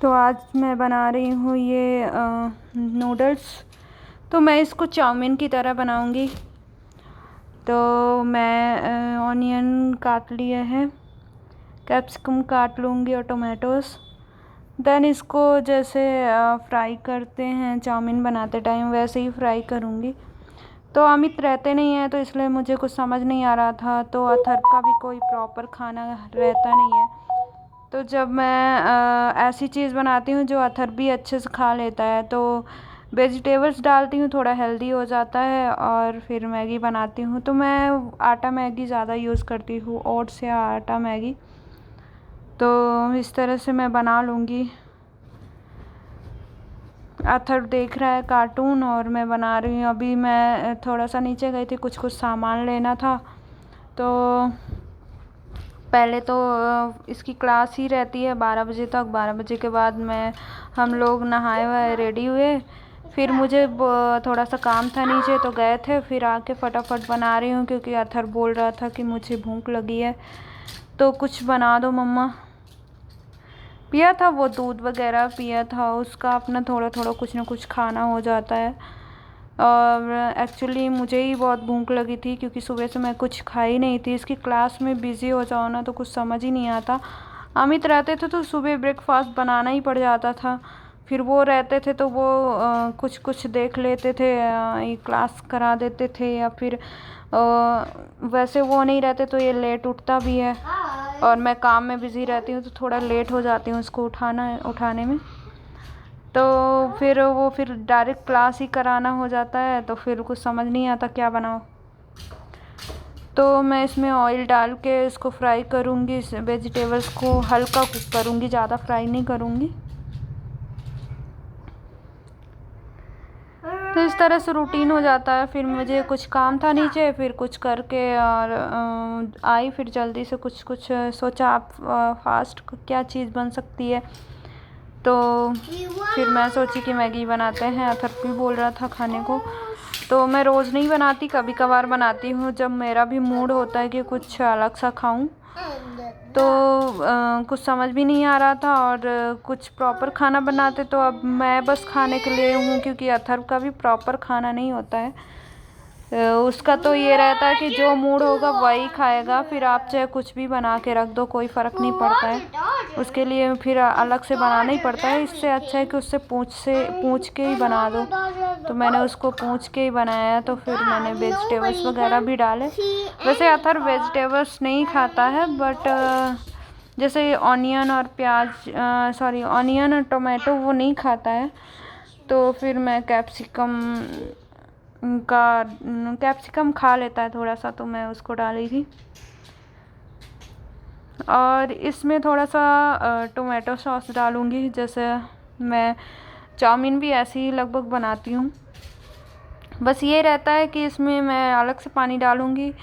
तो आज मैं बना रही हूँ ये नूडल्स। तो मैं इसको चाउमीन की तरह बनाऊँगी। तो मैं ऑनियन काट लिए हैं, कैप्सिकम काट लूँगी और टोमेटोज़। देन इसको जैसे फ्राई करते हैं चाउमीन बनाते टाइम वैसे ही फ्राई करूँगी। तो अमित रहते नहीं हैं तो इसलिए मुझे कुछ समझ नहीं आ रहा था। तो अथर का भी कोई प्रॉपर खाना रहता नहीं है। तो जब मैं ऐसी चीज़ बनाती हूँ जो अथर भी अच्छे से खा लेता है तो वेजिटेबल्स डालती हूँ, थोड़ा हेल्दी हो जाता है। और फिर मैगी बनाती हूँ। तो मैं आटा मैगी ज़्यादा यूज़ करती हूँ, ओट्स या आटा मैगी। तो इस तरह से मैं बना लूँगी। अथर देख रहा है कार्टून और मैं बना रही हूँ। अभी मैं थोड़ा सा नीचे गई थी, कुछ सामान लेना था। तो पहले तो इसकी क्लास ही रहती है 12 बजे तक। 12 बजे के बाद हम लोग नहाए हुए रेडी हुए। फिर मुझे थोड़ा सा काम था नीचे तो गए थे। फिर आके फटाफट बना रही हूँ क्योंकि अथर बोल रहा था कि मुझे भूख लगी है तो कुछ बना दो मम्मा। पिया था वो, दूध वगैरह पिया था उसका। अपना थोड़ा थोड़ा कुछ ना कुछ खाना हो जाता है। और एक्चुअली मुझे ही बहुत भूख लगी थी क्योंकि सुबह से मैं कुछ खाई नहीं थी। इसकी क्लास में बिज़ी हो जाओ ना तो कुछ समझ ही नहीं आता। अमित रहते थे तो सुबह ब्रेकफास्ट बनाना ही पड़ जाता था। फिर वो रहते थे तो वो कुछ कुछ देख लेते थे, क्लास करा देते थे। या फिर वैसे वो नहीं रहते तो ये लेट उठता भी है और मैं काम में बिज़ी रहती हूँ तो थोड़ा लेट हो जाती हूँ उसको उठाने में। तो फिर डायरेक्ट क्लास ही कराना हो जाता है तो फिर कुछ समझ नहीं आता क्या बनाओ। तो मैं इसमें ऑयल डाल के इसको फ्राई करूँगी। वेजिटेबल्स को हल्का कुक करूँगी, ज़्यादा फ्राई नहीं करूँगी। तो इस तरह से रूटीन हो जाता है। फिर मुझे कुछ काम था नीचे, फिर कुछ करके और आई। फिर जल्दी से कुछ सोचा आप फास्ट क्या चीज़ बन सकती है। तो फिर मैं सोची कि मैगी बनाते हैं। अथर भी बोल रहा था खाने को। तो मैं रोज़ नहीं बनाती, कभी कभार बनाती हूँ जब मेरा भी मूड होता है कि कुछ अलग सा खाऊं। तो कुछ समझ भी नहीं आ रहा था और कुछ प्रॉपर खाना बनाते तो अब मैं बस खाने के लिए हूँ क्योंकि अथर्व का भी प्रॉपर खाना नहीं होता है। उसका तो ये रहता है कि जो मूड होगा वही खाएगा। फिर आप चाहे कुछ भी बना के रख दो, कोई फ़र्क नहीं पड़ता है। उसके लिए फिर अलग से बनाना ही पड़ता है। इससे अच्छा है कि उससे पूछ के ही बना दो। तो मैंने उसको पूछ के ही बनाया। तो फिर मैंने वेजिटेबल्स वगैरह भी डाले। वैसे अथर वेजिटेबल्स नहीं खाता है बट जैसे ऑनियन और ऑनियन और टोमेटो वो नहीं खाता है। तो फिर मैं कैप्सिकम खा लेता है थोड़ा सा तो मैं उसको डाली थी। और इसमें थोड़ा सा टोमेटो सॉस डालूँगी। जैसे मैं चाउमीन भी ऐसे ही लगभग बनाती हूँ। बस ये रहता है कि इसमें मैं अलग से पानी डालूँगी।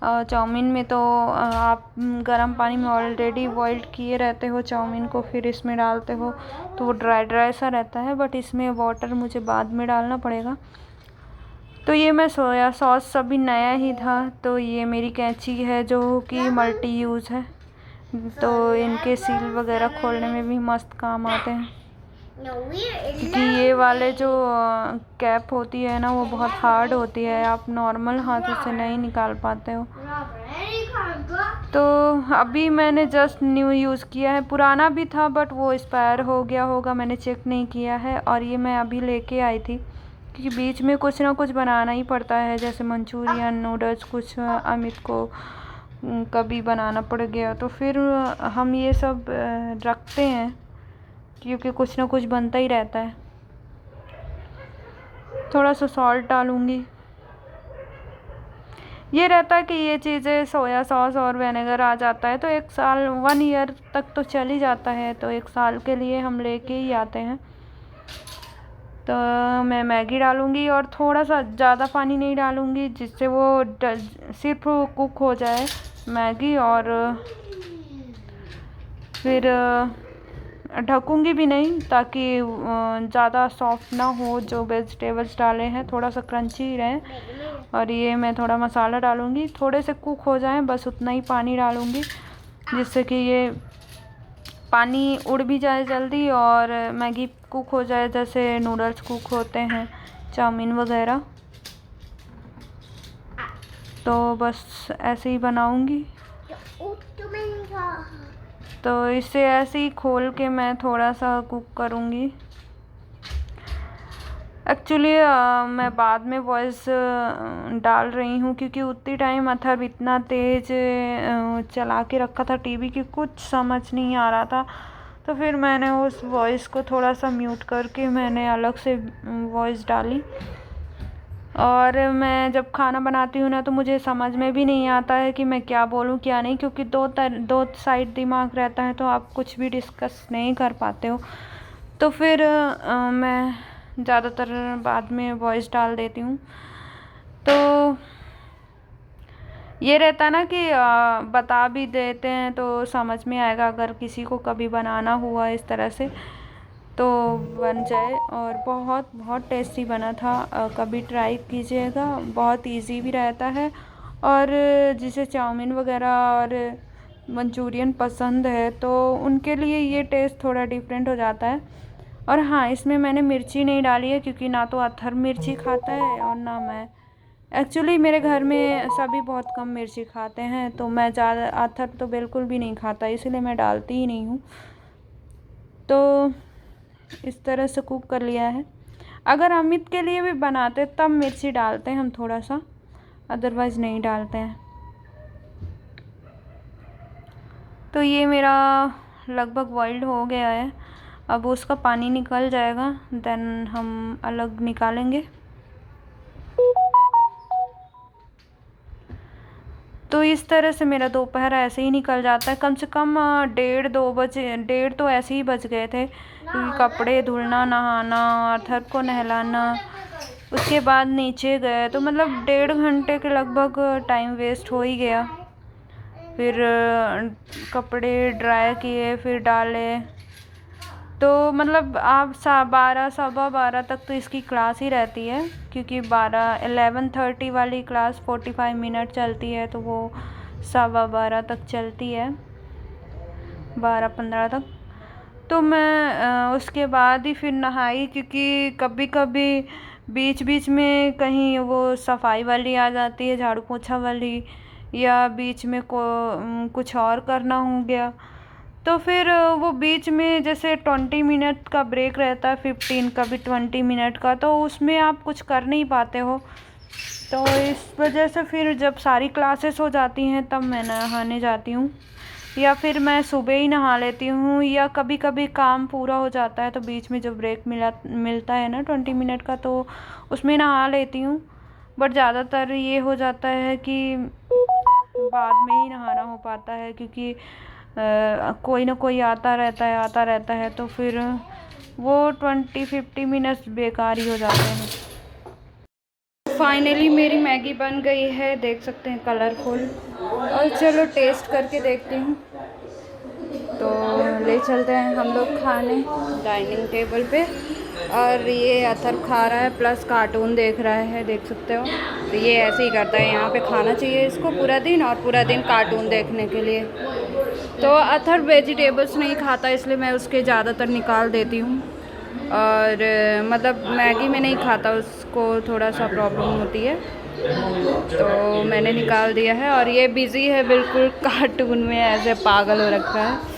चाउमीन में तो आप गर्म पानी में ऑलरेडी बॉइल्ड किए रहते हो चाउमीन को, फिर इसमें डालते हो तो वो ड्राई सा रहता है। बट इसमें वाटर मुझे बाद में डालना पड़ेगा। तो ये मैं सोया सॉस अभी नया ही था। तो ये मेरी कैंची है जो कि मल्टी यूज़ है। तो इनके सील वगैरह खोलने में भी मस्त काम आते हैं क्योंकि ये वाले जो कैप होती है ना वो बहुत हार्ड होती है, आप नॉर्मल हाथों से नहीं निकाल पाते हो। तो अभी मैंने जस्ट न्यू यूज़ किया है, पुराना भी था बट वो एक्सपायर हो गया होगा, मैंने चेक नहीं किया है। और ये मैं अभी लेके आई थी क्योंकि बीच में कुछ ना कुछ बनाना ही पड़ता है, जैसे मंचूरियन, नूडल्स, कुछ अमित को कभी बनाना पड़ गया तो फिर हम ये सब रखते हैं क्योंकि कुछ ना कुछ बनता ही रहता है। थोड़ा सा सॉल्ट डालूँगी। ये रहता है कि ये चीज़ें सोया सॉस और विनेगर आ जाता है तो 1 ईयर तक तो चल ही जाता है। तो 1 साल के लिए हम लेके ही आते हैं। तो मैं मैगी डालूँगी और थोड़ा सा ज़्यादा पानी नहीं डालूँगी जिससे वो सिर्फ कुक हो जाए मैगी। और फिर ढकूँगी भी नहीं ताकि ज़्यादा सॉफ्ट ना हो। जो वेजिटेबल्स डाले हैं थोड़ा सा क्रंची रहें। और ये मैं थोड़ा मसाला डालूँगी, थोड़े से कुक हो जाएं, बस उतना ही पानी डालूँगी जिससे कि ये पानी उड़ भी जाए जल्दी और मैगी कुक हो जाए, जैसे नूडल्स कुक होते हैं, चाउमीन वगैरह। तो बस ऐसे ही बनाऊंगी। तो इसे ऐसे ही खोल के मैं थोड़ा सा कुक करूंगी। एक्चुअली मैं बाद में वॉइस डाल रही हूँ क्योंकि उतनी टाइम अथर्व इतना तेज़ चला के रखा था टीवी की, कुछ समझ नहीं आ रहा था। तो फिर मैंने उस वॉइस को थोड़ा सा म्यूट करके मैंने अलग से वॉइस डाली। और मैं जब खाना बनाती हूँ ना तो मुझे समझ में भी नहीं आता है कि मैं क्या बोलूँ क्या नहीं, क्योंकि दो साइड दिमाग रहता है तो आप कुछ भी डिस्कस नहीं कर पाते हो। तो फिर मैं ज़्यादातर बाद में वॉइस डाल देती हूँ। तो ये रहता ना कि बता भी देते हैं तो समझ में आएगा, अगर किसी को कभी बनाना हुआ इस तरह से तो बन जाए। और बहुत बहुत टेस्टी बना था, कभी ट्राई कीजिएगा, बहुत इजी भी रहता है। और जिसे चाउमीन वगैरह और मंचूरियन पसंद है तो उनके लिए ये टेस्ट थोड़ा डिफरेंट हो जाता है। और हाँ, इसमें मैंने मिर्ची नहीं डाली है क्योंकि ना तो अथर्व मिर्ची खाता है और ना मैं। एक्चुअली मेरे घर में सभी बहुत कम मिर्ची खाते हैं, तो मैं ज़्यादा, अथर्व तो बिल्कुल भी नहीं खाता, इसलिए मैं डालती ही नहीं हूँ। तो इस तरह से कुक कर लिया है। अगर अमित के लिए भी बनाते तब मिर्ची डालते हैं हम थोड़ा सा, अदरवाइज़ नहीं डालते हैं। तो ये मेरा लगभग बॉइल्ड हो गया है। अब उसका पानी निकल जाएगा, देन हम अलग निकालेंगे। तो इस तरह से मेरा दोपहर ऐसे ही निकल जाता है। कम से कम 1:30-2 बजे, 1:30 तो ऐसे ही बज गए थे, क्योंकि कपड़े धुलना, नहाना, अथर्व को नहलाना, उसके बाद नीचे गए, तो मतलब 1.5 घंटे के लगभग टाइम वेस्ट हो ही गया। फिर कपड़े ड्राई किए, फिर डाले। तो मतलब आप 12, 12:15 तक तो इसकी क्लास ही रहती है, क्योंकि 11:30 वाली क्लास 45 मिनट चलती है, तो वो 12:15 तक चलती है, 12:15 तक। तो मैं उसके बाद ही फिर नहाई, क्योंकि कभी कभी बीच बीच में कहीं वो सफाई वाली आ जाती है, झाड़ू पोछा वाली, या बीच में कुछ और करना हो गया। तो फिर वो बीच में जैसे 20 मिनट का ब्रेक रहता है, 15 का भी 20 मिनट का, तो उसमें आप कुछ कर नहीं पाते हो। तो इस वजह से फिर जब सारी क्लासेस हो जाती हैं तब मैं नहाने जाती हूँ, या फिर मैं सुबह ही नहा लेती हूँ, या कभी कभी काम पूरा हो जाता है तो बीच में जो ब्रेक मिलता है ना 20 मिनट का, तो उसमें नहा लेती हूँ। बट ज़्यादातर ये हो जाता है कि बाद में ही नहाना हो पाता है, क्योंकि कोई ना कोई आता रहता है, तो फिर वो 20-50 मिनट्स बेकार ही हो जाते हैं। फाइनली मेरी मैगी बन गई है, देख सकते हैं कलरफुल। और चलो टेस्ट करके देखती हूँ। तो ले चलते हैं हम लोग खाने डाइनिंग टेबल पे। और ये अथर्व खा रहा है प्लस कार्टून देख रहा है, देख सकते हो। तो ये ऐसे ही करता है, यहाँ पे खाना चाहिए इसको पूरा दिन, और पूरा दिन कार्टून देखने के लिए। तो अथर्व वेजिटेबल्स नहीं खाता, इसलिए मैं उसके ज़्यादातर निकाल देती हूँ। और मतलब मैगी में नहीं खाता, उसको थोड़ा सा प्रॉब्लम होती है, तो मैंने निकाल दिया है। और ये बिज़ी है बिल्कुल कार्टून में, ऐसे पागल हो रखा है।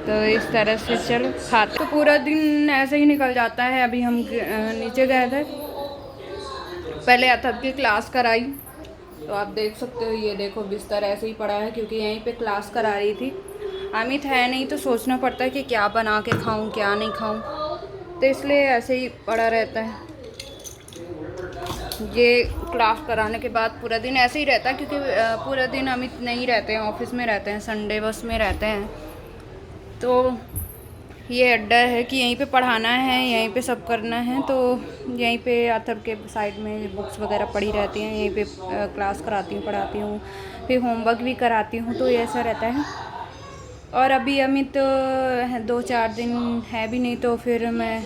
तो इस तरह से चलो खाते। तो पूरा दिन ऐसे ही निकल जाता है। अभी हम नीचे गए थे, पहले अथर्व की क्लास कराई, तो आप देख सकते हो, ये देखो बिस्तर ऐसे ही पड़ा है, क्योंकि यहीं पे क्लास करा रही थी। अमित है नहीं तो सोचना पड़ता है कि क्या बना के खाऊं क्या नहीं खाऊं, तो इसलिए ऐसे ही पड़ा रहता है। ये क्लास कराने के बाद पूरा दिन ऐसे ही रहता है, क्योंकि पूरा दिन अमित नहीं रहते हैं, ऑफिस में रहते हैं, संडे बस में रहते हैं। तो ये अड्डा है कि यहीं पे पढ़ाना है, यहीं पे सब करना है। तो यहीं पे अथर्व के साइड में बुक्स वगैरह पड़ी रहती हैं, यहीं पे क्लास कराती हूँ, पढ़ाती हूँ, फिर होमवर्क भी कराती हूँ, तो ये ऐसा रहता है। और अभी अमित 2-4 दिन है भी नहीं, तो फिर मैं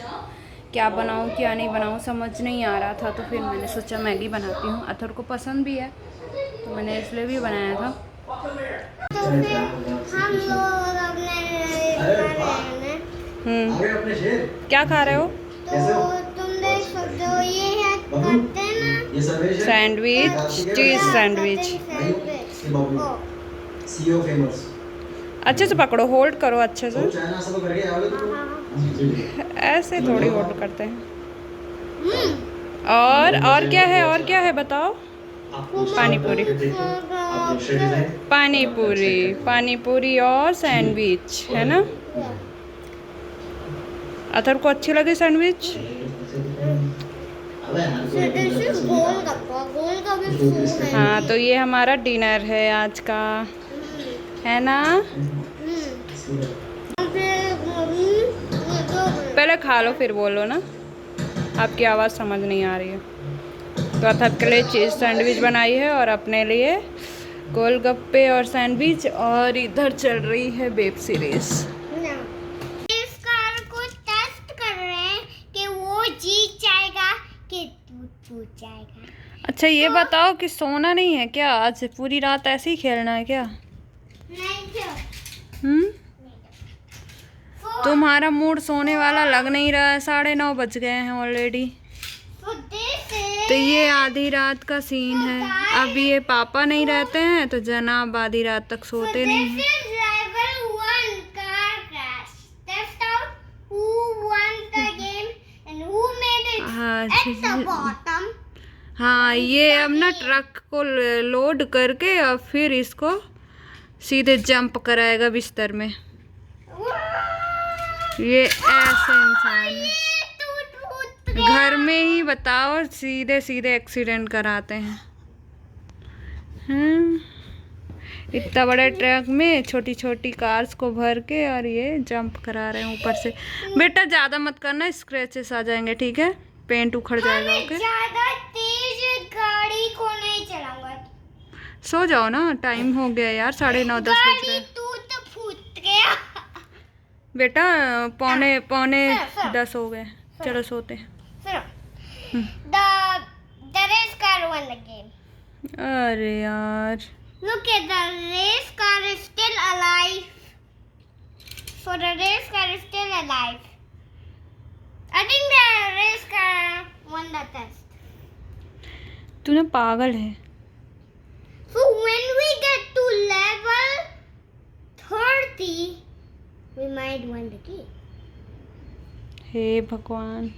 क्या बनाऊँ क्या नहीं बनाऊँ समझ नहीं आ रहा था। तो फिर मैंने सोचा मैगी बनाती हूँ, अथर्व को पसंद भी है, तो मैंने इसलिए भी बनाया था। तो फिर हम लोग अपने क्या खा रहे हो? तो तुम देख सकते हो ये है करते हैं ना sandwich, cheese sandwich. CEO famous. अच्छे से पकड़ो, होल्ड करो अच्छे से। ऐसे थोड़ी होल्ड करते हैं। और क्या है, और क्या है बताओ? पानी पूरी, पानी पूरी, पानी पूरी और सैंडविच है ना? अथर को अच्छी लगी सैंडविच? हाँ, तो ये हमारा डिनर है आज का, है ना? पहले खा लो फिर बोलो ना, आपकी आवाज़ समझ नहीं आ रही है। तो अथर के लिए चीज़ सैंडविच बनाई है और अपने लिए गोलगप्पे और सैंडविच, और इधर चल रही है वेब सीरीज। इस कार को टेस्ट कर रहे हैं कि वो जीत जाएगा कि टूट जाएगा। अच्छा ये बताओ कि सोना नहीं है क्या आज? पूरी रात ऐसे ही खेलना है क्या? नहीं क्यों? तुम्हारा मूड सोने वाला लग नहीं रहा है, 9:30 बज गए हैं ऑलरेडी। तो ये आधी रात का सीन है। अब ये पापा नहीं रहते हैं तो जनाब आधी रात तक सोते नहीं हैं। हाँ, ये अब ना ट्रक को लोड करके और फिर इसको सीधे जंप कराएगा बिस्तर में। ये ऐसे इंसान है, घर में ही बताओ सीधे सीधे एक्सीडेंट कराते हैं। इतना बड़े ट्रक में छोटी छोटी कार्स को भर के और ये जंप करा रहे हैं ऊपर से। बेटा ज़्यादा मत करना, स्क्रैचेस आ जाएंगे, ठीक है? पेंट उखड़ जाएगा। ओके, ज्यादा तेज गाड़ी को नहीं चलाऊंगा। सो जाओ ना, टाइम हो गया यार, 9:30 10 बज गए। तू तो फूट गया बेटा पौने 10 हो गए, चलो सोते हैं। The race car won the game. अरे यार, Look at the race car is still alive. So the race car is still alive. I think the race car won the test. तू ना पागल है। So when we get to level 30, we might win the game. हे भगवान।